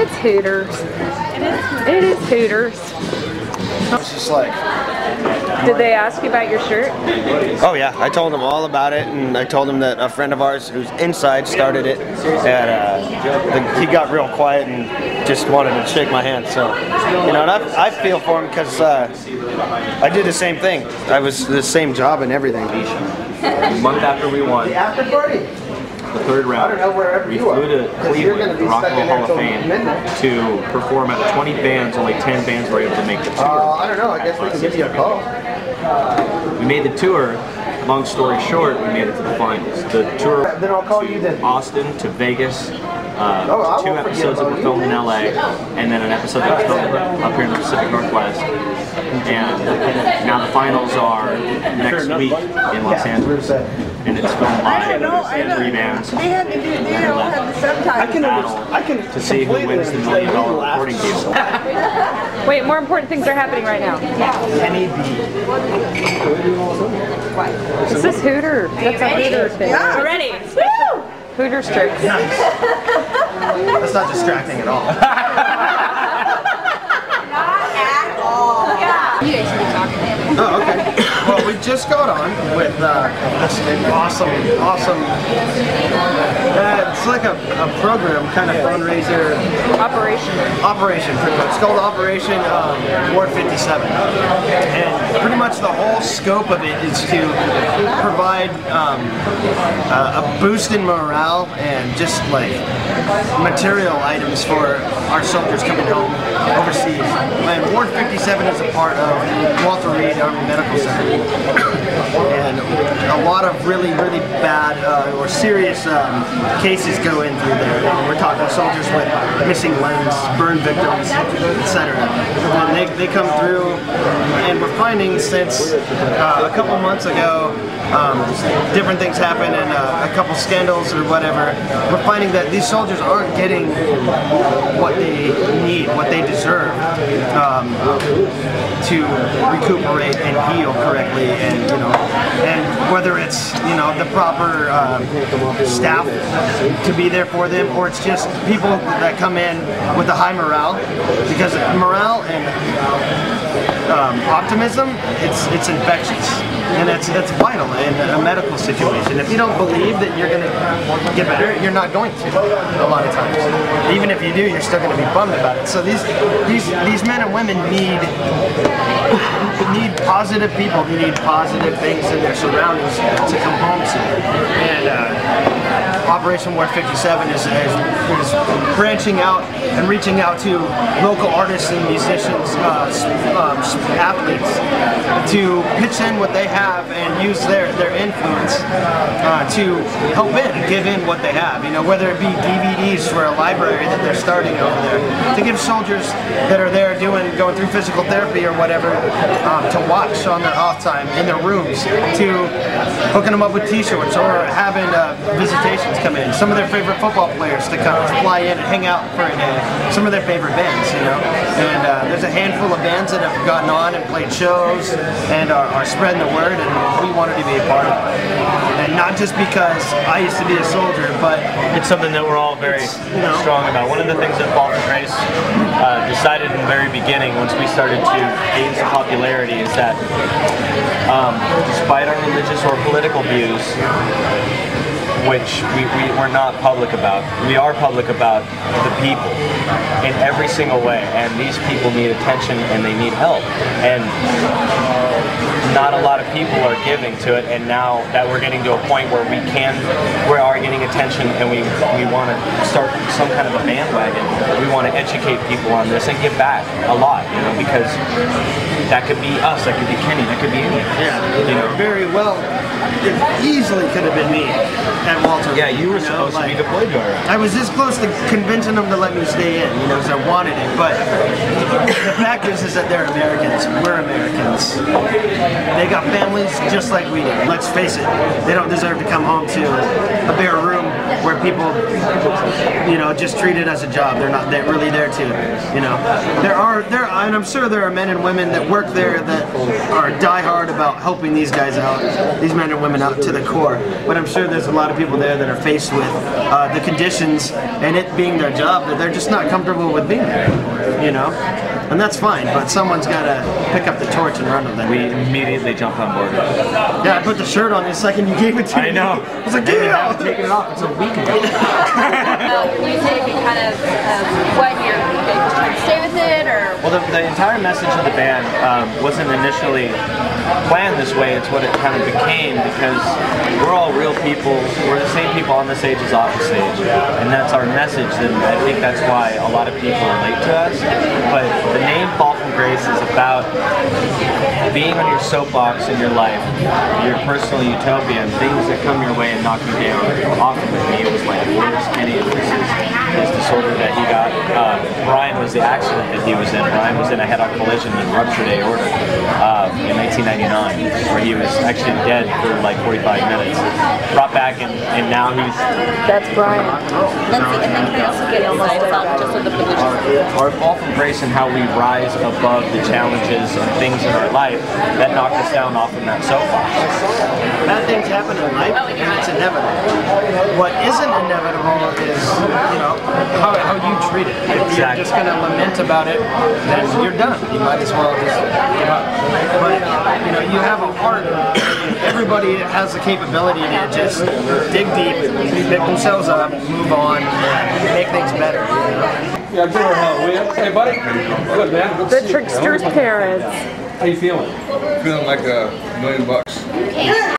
It's Hooters. It is Hooters. It's just like... Did they ask you about your shirt? Oh yeah, I told them all about it, and I told them that a friend of ours who's inside started it, and he got real quiet and just wanted to shake my hand. So, you know, and I feel for him because I did the same thing. I was the same job and everything. A month after we won the after party, the third round, we flew to Cleveland, the Rock and Roll Hall of Fame, to perform out of 20 bands. Only 10 bands were able to make the tour. I don't know. I guess we can give you a call. We made the tour. Long story short, we made it to the finals. The tour Then I'll call you then. Austin to Vegas. 2 episodes that were filmed in LA, and then an episode that was filmed up here in the Pacific Northwest. And now the finals are next week in Los Angeles, and it's filmed live in 3 bands. They had to do, they all had the subtitles. I can To see who wins the $1 million recording deal. Wait, more important things are happening right now. Is this Hooter? That's a Hooter thing. Yeah. We're ready. Hooter strips. That's not distracting at all. Not at all. Yeah. You guys should be talking. Oh, okay. Well, we just got on with this awesome. It's like a program, kind of fundraiser. Operation, pretty much. It's called Operation Ward 57. And pretty much the whole scope of it is to provide a boost in morale and just like material items for our soldiers coming home overseas. And Ward 57 is a part of Walter Reed Army Medical Center. And a lot of really bad or serious cases go in through there. We're talking soldiers with missing limbs, burn victims, etc. And they come through, and we're finding since a couple months ago, different things happen and a couple scandals or whatever, we're finding that these soldiers aren't getting what they need, what they deserve to recuperate and heal correctly, and you know, and whether it's, you know, the proper staff to be there for them, or it's just people that come in with a high morale, because morale and optimism, it's infectious, and it's vital in a medical situation. If you don't believe that you're going to get better, you're not going to, a lot of times. Even if you do, you're still going to be bummed about it. So these men and women need positive people, who need positive things in their surroundings to come home to. And Operation Ward 57 is branching out and reaching out to local artists and musicians, athletes, to pitch in what they have and use their influence to help give in what they have. You know, whether it be DVDs for a library that they're starting over there, to give soldiers that are there going through physical therapy or whatever to watch on their off time in their rooms, to hooking them up with t-shirts, or having visitations come in, some of their favorite football players to come fly in and hang out for a day, some of their favorite bands, you know. And there's a handful of bands that have gotten on and played shows and are spreading the word, and we wanted to be a part of it. And not just because I used to be a soldier, but it's something that we're all very strong about. One of the things that Fall from Grace decided in the very beginning, once we started to gain some popularity, is that despite our religious or political views, which we're not public about, we are public about the people in every single way, and these people need attention and they need help, and not a lot of people are giving to it. And now that we're getting to a point where we are getting attention, and we want to start some kind of a bandwagon, we want to educate people on this and give back a lot, you know, because that could be us, that could be Kenny, that could be anyone. Yeah, you know, very well. It easily could have been me at Walter. Yeah, you were supposed to be deployed to Iraq. I was this close to convincing them to let me stay in, you know, because I wanted it. But the fact is that they're Americans. We're Americans. They got families just like we do. Let's face it, they don't deserve to come home to a bare room where people, you know, just treat it as a job. They're really there to, you know. And I'm sure there are men and women that work there that are diehard about helping these guys out, these men and women out to the core. But I'm sure there's a lot of people there that are faced with the conditions and it being their job that they're just not comfortable with being there, you know. And that's fine, but someone's got to pick up the torch and run with it. We immediately jumped on board. Yeah, I put the shirt on the second you gave it to me. I know. I was like, dude, I haven't taken it off until a week ago. Music and kind of what you're just trying to stay with it, or? Well, the entire message of the band wasn't initially planned this way. It's what it kind of became, because we're all real people. We're the same people on the stage as off the stage, and that's our message. And I think that's why a lot of people relate to us. But the name Fall from Grace is about being on your soapbox in your life, your personal utopia, and things that come your way and knock you down. Often with me, it was like words. Kenny, this is his disorder that he got. Brian was the accident that he was in. Brian was in a head-on collision and ruptured aorta in 1999, where he was actually dead for like 45 minutes. Brought back, and now he's... That's Brian. Lindsay, and then can I also get insights on just with the position? Our Fall from Grace and how we rise above the challenges and things in our life that knock us down off of that soapbox. Bad things happen in life, and it's inevitable. What isn't inevitable is, you know, how you treat it. If you're just going to lament about it, then you're done. You might as well just give up. But, you know, you have a heart. Everybody has the capability to just dig deep, pick themselves up, move on, and make things better. You know? Yeah, give her a hug, will you? Hey, buddy. Good, man. Good to The see you. trickster's parents. How you feeling? Feeling like $1 million.